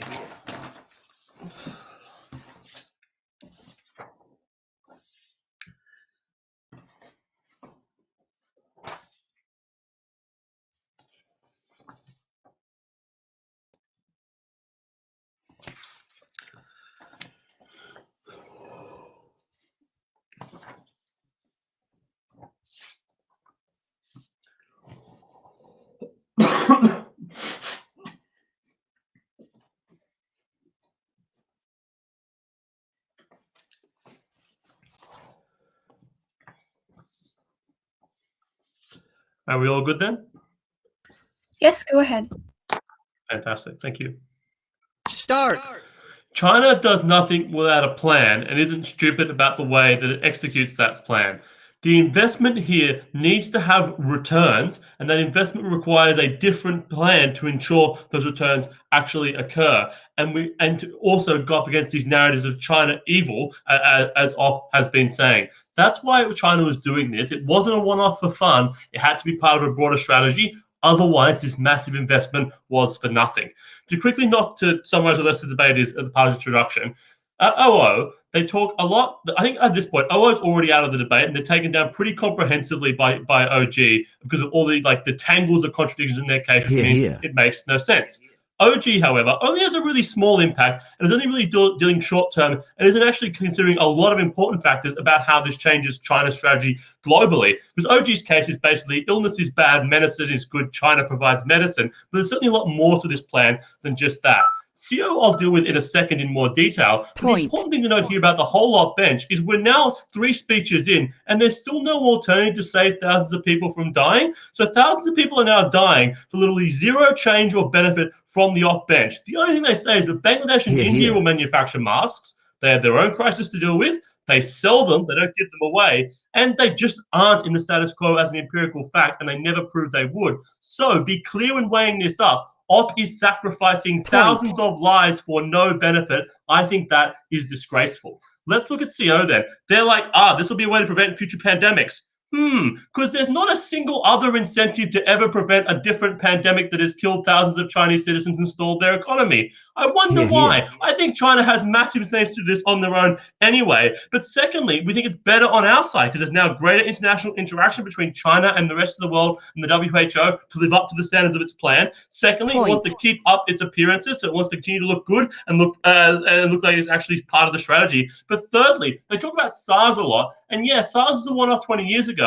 Are we all good then? Yes, go ahead. Fantastic. Thank you. Start. China does nothing without a plan and isn't stupid about the way that it executes that plan. The investment here needs to have returns, and that investment requires a different plan to ensure those returns actually occur. And to also go up against these narratives of China evil, as Op has been saying. That's why China was doing this. It wasn't a one-off for fun. It had to be part of a broader strategy. Otherwise, this massive investment was for nothing. To quickly summarize the rest of the debate is at the party's introduction. At OO, they talk a lot. I think at this point, OO is already out of the debate, and they're taken down pretty comprehensively by OG because of all the tangles of contradictions in their case, which means it makes no sense. OG, however, only has a really small impact and is only really dealing short term and isn't actually considering a lot of important factors about how this changes China's strategy globally. Because OG's case is basically illness is bad, medicine is good, China provides medicine. But there's certainly a lot more to this plan than just that. CO I'll deal with in a second in more detail. The important thing to note here about the whole lot bench is we're now 3 speeches in and there's still no alternative to save thousands of people from dying. So thousands of people are now dying for literally zero change or benefit from the off bench. The only thing they say is that Bangladesh and India will manufacture masks. They have their own crisis to deal with. They sell them, they don't give them away, and they just aren't in the status quo as an empirical fact, and they never proved they would. So be clear when weighing this up. Op is sacrificing thousands of lives for no benefit. I think that is disgraceful. Let's look at CO then. They're like, this will be a way to prevent future pandemics. Because there's not a single other incentive to ever prevent a different pandemic that has killed thousands of Chinese citizens and stalled their economy. I wonder why. I think China has massive incentives to do this on their own anyway. But secondly, we think it's better on our side because there's now greater international interaction between China and the rest of the world and the WHO to live up to the standards of its plan. Secondly, it wants to keep up its appearances, so it wants to continue to look good and look like it's actually part of the strategy. But thirdly, they talk about SARS a lot. And SARS was a one-off 20 years ago.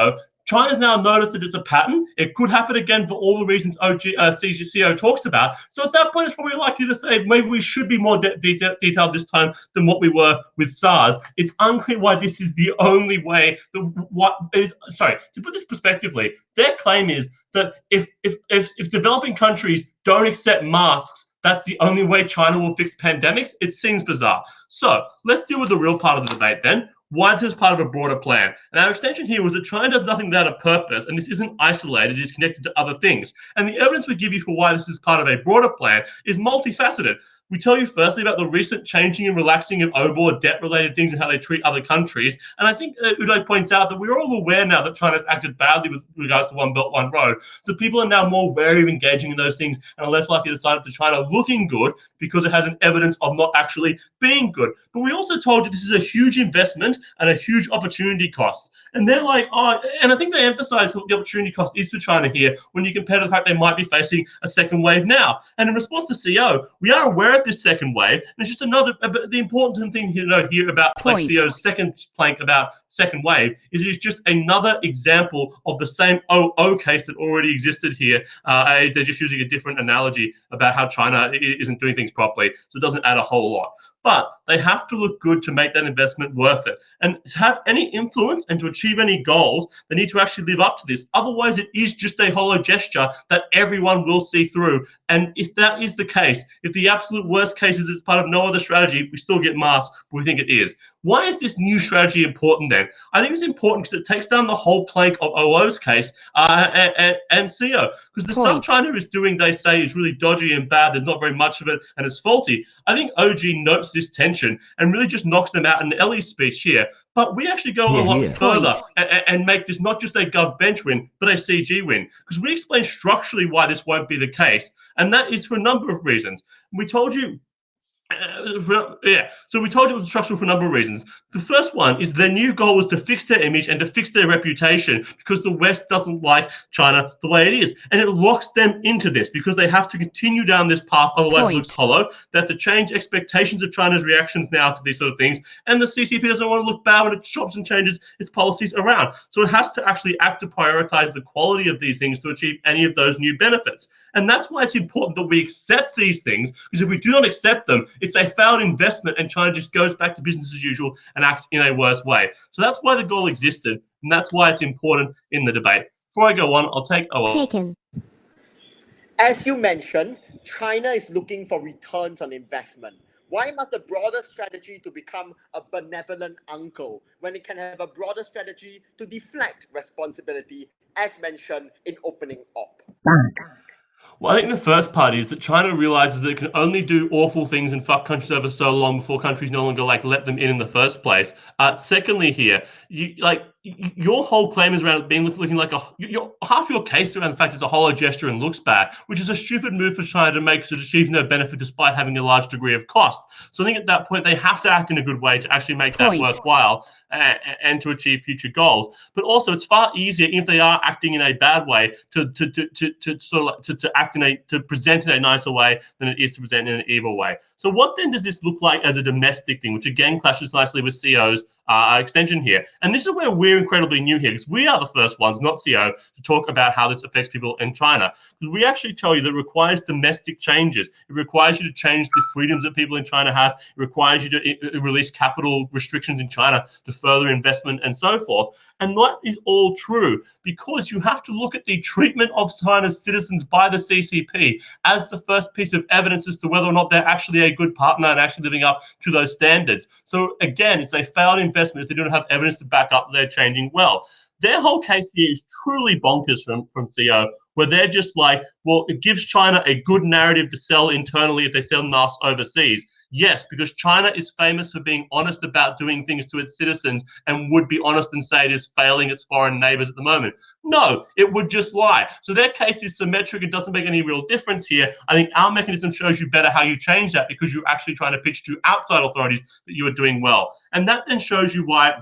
China's now noticed that it's a pattern. It could happen again for all the reasons CO talks about. So at that point, it's probably likely to say maybe we should be more detailed this time than what we were with SARS. It's unclear why this is the only way. To put this prospectively, their claim is that if developing countries don't accept masks, that's the only way China will fix pandemics. It seems bizarre. So let's deal with the real part of the debate then. Why this is part of a broader plan. And our extension here was that China does nothing without a purpose, and this isn't isolated, it is connected to other things. And the evidence we give you for why this is part of a broader plan is multifaceted. We tell you firstly about the recent changing and relaxing of OBOR debt-related things and how they treat other countries. And I think Uday points out that we're all aware now that China's acted badly with regards to One Belt, One Road. So people are now more wary of engaging in those things and are less likely to sign up to China looking good because it has an evidence of not actually being good. But we also told you this is a huge investment and a huge opportunity cost. And they're like, and I think they emphasize what the opportunity cost is for China here when you compare to the fact they might be facing a second wave now. And in response to CO, we are aware of this second wave. And it's just the important thing to note here about CO's second plank about second wave is it is just another example of the same OO case that already existed here. They're just using a different analogy about how China isn't doing things properly. So it doesn't add a whole lot. But they have to look good to make that investment worth it. And to have any influence and to achieve any goals, they need to actually live up to this. Otherwise, it is just a hollow gesture that everyone will see through. And if that is the case, if the absolute worst case is it's part of no other strategy, we still get masks, but we think it is. Why is this new strategy important then? I think it's important because it takes down the whole plank of OO's case and CO. Because the stuff China is doing, they say, is really dodgy and bad. There's not very much of it and it's faulty. I think OG notes this tension and really just knocks them out in Ellie's speech here. But we actually go a lot further and make this not just a Gov bench win, but a CG win. Because we explain structurally why this won't be the case. And that is for a number of reasons. We told you so we told you it was structural for a number of reasons. The first one is their new goal was to fix their image and to fix their reputation because the West doesn't like China the way it is. And it locks them into this because they have to continue down this path, otherwise it looks hollow. They have to change expectations of China's reactions now to these sort of things. And the CCP doesn't want to look bad when it chops and changes its policies around. So it has to actually act to prioritize the quality of these things to achieve any of those new benefits. And that's why it's important that we accept these things, because if we do not accept them, it's a failed investment and China just goes back to business as usual and acts in a worse way. So that's why the goal existed, and that's why it's important in the debate. Before I go on, I'll take Taken. As you mentioned, China is looking for returns on investment. Why must a broader strategy to become a benevolent uncle when it can have a broader strategy to deflect responsibility, as mentioned in opening op? Well, I think the first part is that China realizes that it can only do awful things and fuck countries over so long before countries no longer let them in the first place. Secondly, here, your whole claim is around it being looking like half your case around the fact it's a hollow gesture and looks bad, which is a stupid move for China to make to achieve no benefit despite having a large degree of cost. So I think at that point they have to act in a good way to actually make that worthwhile and to achieve future goals. But also, it's far easier if they are acting in a bad way to present in a nicer way than it is to present in an evil way. So what then does this look like as a domestic thing, which again clashes nicely with CO's extension here? And this is where we're incredibly new here, because we are the first ones, not CO, to talk about how this affects people in China. Because we actually tell you that it requires domestic changes. It requires you to change the freedoms that people in China have. It requires you to release capital restrictions in China to further investment and so forth. And that is all true because you have to look at the treatment of China's citizens by the CCP as the first piece of evidence as to whether or not they're actually a good partner and actually living up to those standards. So again, it's a failed investment if they don't have evidence to back up that they're changing well. Their whole case here is truly bonkers from CO, where they're just like, well, it gives China a good narrative to sell internally if they sell masks overseas. Yes, because China is famous for being honest about doing things to its citizens and would be honest and say it is failing its foreign neighbors at the moment. No, it would just lie. So their case is symmetric. It doesn't make any real difference here. I think our mechanism shows you better how you change that because you're actually trying to pitch to outside authorities that you are doing well. And that then shows you why,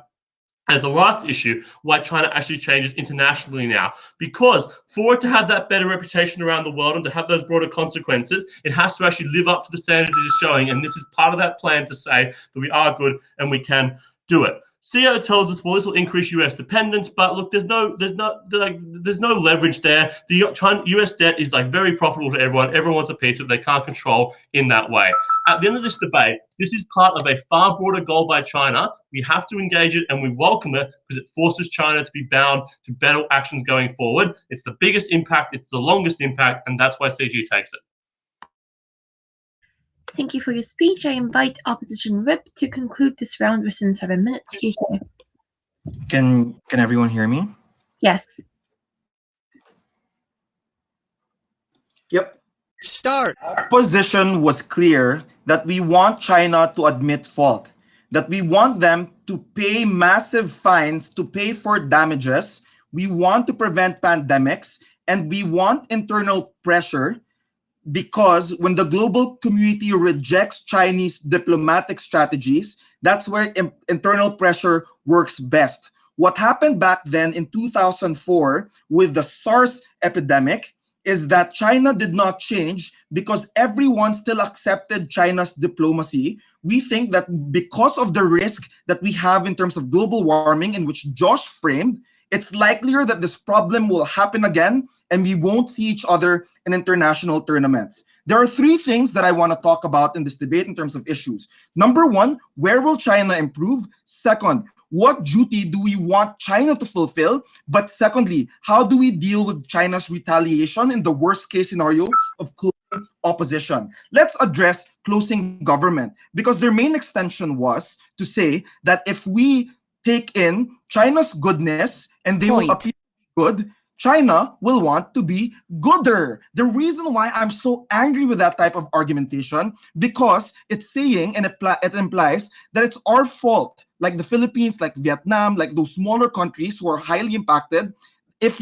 as a last issue, why China actually changes internationally now. Because for it to have that better reputation around the world and to have those broader consequences, it has to actually live up to the standards it is showing. And this is part of that plan to say that we are good and we can do it. CO tells us, well, this will increase US dependence, but look, there's no leverage there. The US debt is very profitable to everyone. Everyone wants a piece of it. They can't control in that way. At the end of this debate, this is part of a far broader goal by China. We have to engage it and we welcome it because it forces China to be bound to better actions going forward. It's the biggest impact, it's the longest impact, and that's why CG takes it. Thank you for your speech. I invite Opposition Whip to conclude this round within 7 minutes. Here. Can everyone hear me? Yes. Yep. Start. Our position was clear that we want China to admit fault, that we want them to pay massive fines to pay for damages. We want to prevent pandemics, and we want internal pressure. Because when the global community rejects Chinese diplomatic strategies, that's where internal pressure works best. What happened back then in 2004 with the SARS epidemic is that China did not change because everyone still accepted China's diplomacy. We think that because of the risk that we have in terms of global warming, in which Josh framed, it's likelier that this problem will happen again and we won't see each other in international tournaments. There are 3 things that I want to talk about in this debate in terms of issues. Number 1, where will China improve? Second, what duty do we want China to fulfill? But secondly, how do we deal with China's retaliation in the worst case scenario of closing opposition. Let's address closing government, because their main extension was to say that if we take in China's goodness and they will appear good, China will want to be gooder. The reason why I'm so angry with that type of argumentation, because it's saying and it implies that it's our fault, like the Philippines, like Vietnam, like those smaller countries who are highly impacted, if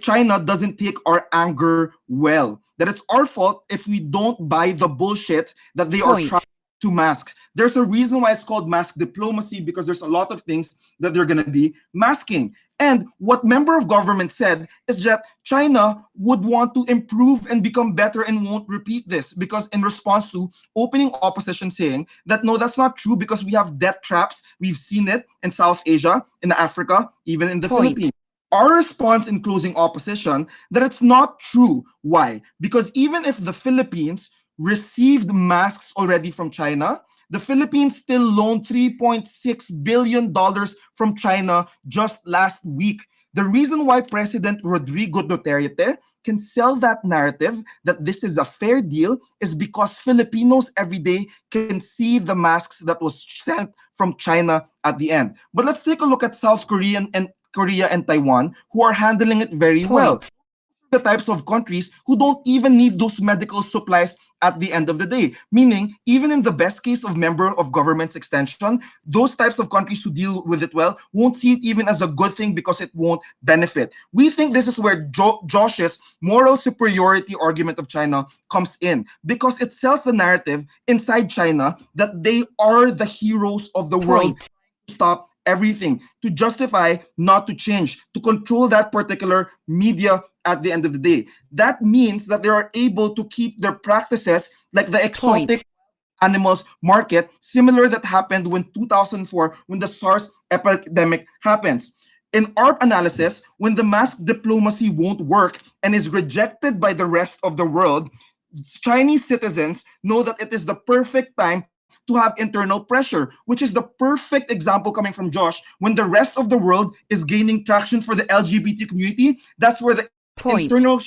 China doesn't take our anger well. That it's our fault if we don't buy the bullshit that they are trying to mask. There's a reason why it's called mask diplomacy, because there's a lot of things that they're going to be masking. And what member of government said is that China would want to improve and become better and won't repeat this, because in response to opening opposition saying that, no, that's not true because we have debt traps. We've seen it in South Asia, in Africa, even in the Philippines. Our response in closing opposition that it's not true. Why? Because even if the Philippines received masks already from China, the Philippines still loaned $3.6 billion from China just last week. The reason why President Rodrigo Duterte can sell that narrative that this is a fair deal is because Filipinos every day can see the masks that was sent from China at the end. But let's take a look at South Korea and Taiwan, who are handling it very well. The types of countries who don't even need those medical supplies at the end of the day. Meaning, even in the best case of member of government's extension, those types of countries who deal with it well won't see it even as a good thing because it won't benefit. We think this is where Josh's moral superiority argument of China comes in, because it sells the narrative inside China that they are the heroes of the world to stop everything, to justify not to change, to control that particular media at the end of the day. That means that they are able to keep their practices like the exotic animals market, similar that happened when 2004, when the SARS epidemic happens. In our analysis, when the mask diplomacy won't work and is rejected by the rest of the world, Chinese citizens know that it is the perfect time to have internal pressure, which is the perfect example coming from Josh. When the rest of the world is gaining traction for the LGBT community, that's where the internal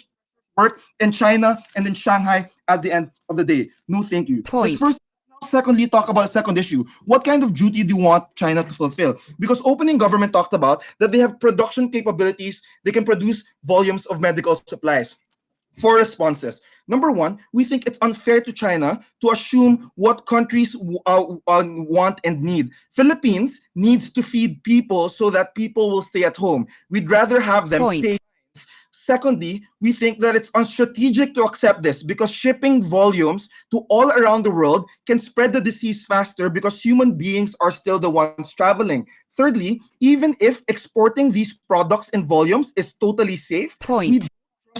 work in China and in Shanghai at the end of the day. No, thank you. Let's first, secondly, talk about a second issue. What kind of duty do you want China to fulfill? Because opening government talked about that they have production capabilities, they can produce volumes of medical supplies. 4 responses. Number 1, we think it's unfair to China to assume what countries want and need. Philippines needs to feed people so that people will stay at home. We'd rather have them pay. Secondly, we think that it's unstrategic to accept this because shipping volumes to all around the world can spread the disease faster because human beings are still the ones traveling. Thirdly, even if exporting these products in volumes is totally safe, we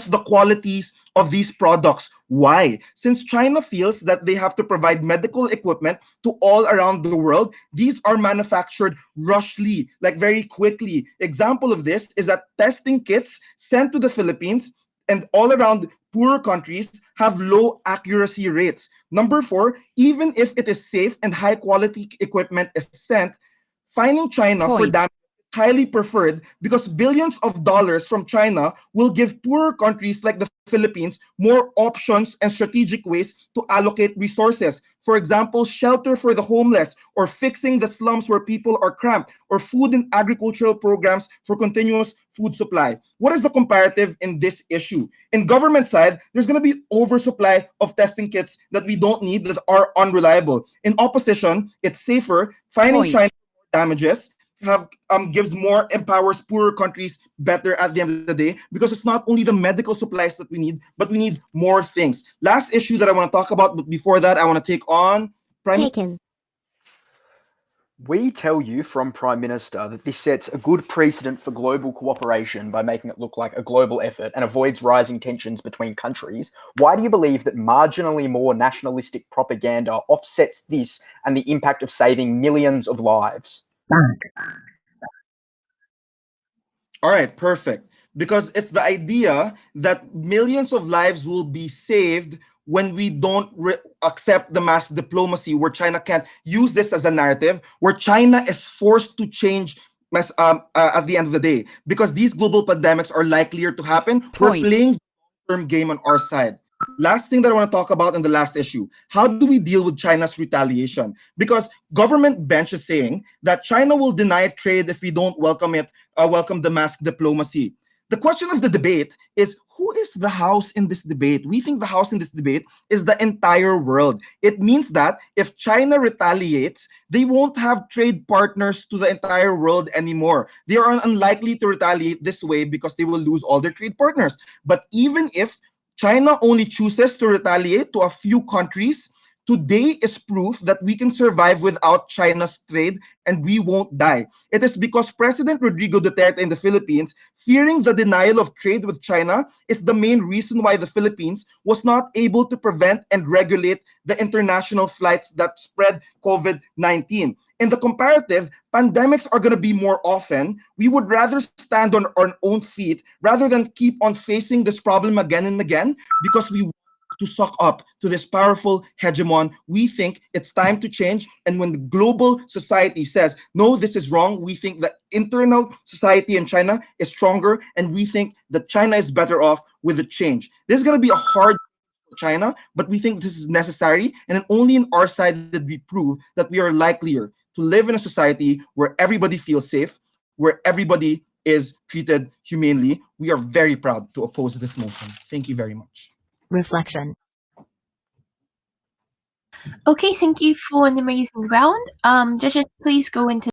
the qualities of these products. Why? Since China feels that they have to provide medical equipment to all around the world, these are manufactured rushly, like very quickly. Example of this is that testing kits sent to the Philippines and all around poorer countries have low accuracy rates. Number 4, even if it is safe and high quality equipment is sent, fining China for damage highly preferred because billions of dollars from China will give poorer countries like the Philippines more options and strategic ways to allocate resources. For example, shelter for the homeless, or fixing the slums where people are cramped, or food and agricultural programs for continuous food supply. What is the comparative in this issue? In government side, there's going to be oversupply of testing kits that we don't need, that are unreliable. In opposition, it's safer. Fining China damages gives more, empowers poorer countries better at the end of the day, because it's not only the medical supplies that we need, but we need more things. Last issue that I want to talk about, but before that, I want to take on We tell you from Prime Minister that this sets a good precedent for global cooperation by making it look like a global effort and avoids rising tensions between countries. Why do you believe that marginally more nationalistic propaganda offsets this and the impact of saving millions of lives? All right, perfect. Because it's the idea that millions of lives will be saved when we don't accept the mass diplomacy, where China can't use this as a narrative, where China is forced to change at the end of the day. Because these global pandemics are likelier to happen, we're playing the long-term game on our side. last thing that I want to talk about in the last issue, how do we deal with China's retaliation? Because government bench is saying that China will deny trade if we don't welcome the mask diplomacy. The question of the debate is, who is the house in this debate? We think the house in this debate is the entire world. It means that if China retaliates, they won't have trade partners to the entire world anymore. They are unlikely to retaliate this way because they will lose all their trade partners. But even if China only chooses to retaliate to a few countries, today is proof that we can survive without China's trade and we won't die. It is because President Rodrigo Duterte in the Philippines, fearing the denial of trade with China, is the main reason why the Philippines was not able to prevent and regulate the international flights that spread COVID-19. In the comparative, pandemics are going to be more often. We would rather stand on our own feet rather than keep on facing this problem again and again because we want to suck up to this powerful hegemon. We think it's time to change. And when the global society says, no, this is wrong, we think the internal society in China is stronger, and we think that China is better off with the change. This is going to be a hard China, but we think this is necessary, and only in our side did we prove that we are likelier to live in a society where everybody feels safe, where everybody is treated humanely. We are very proud to oppose this motion. Thank you very much. Reflection. Okay, thank you for an amazing round. Judges, please go into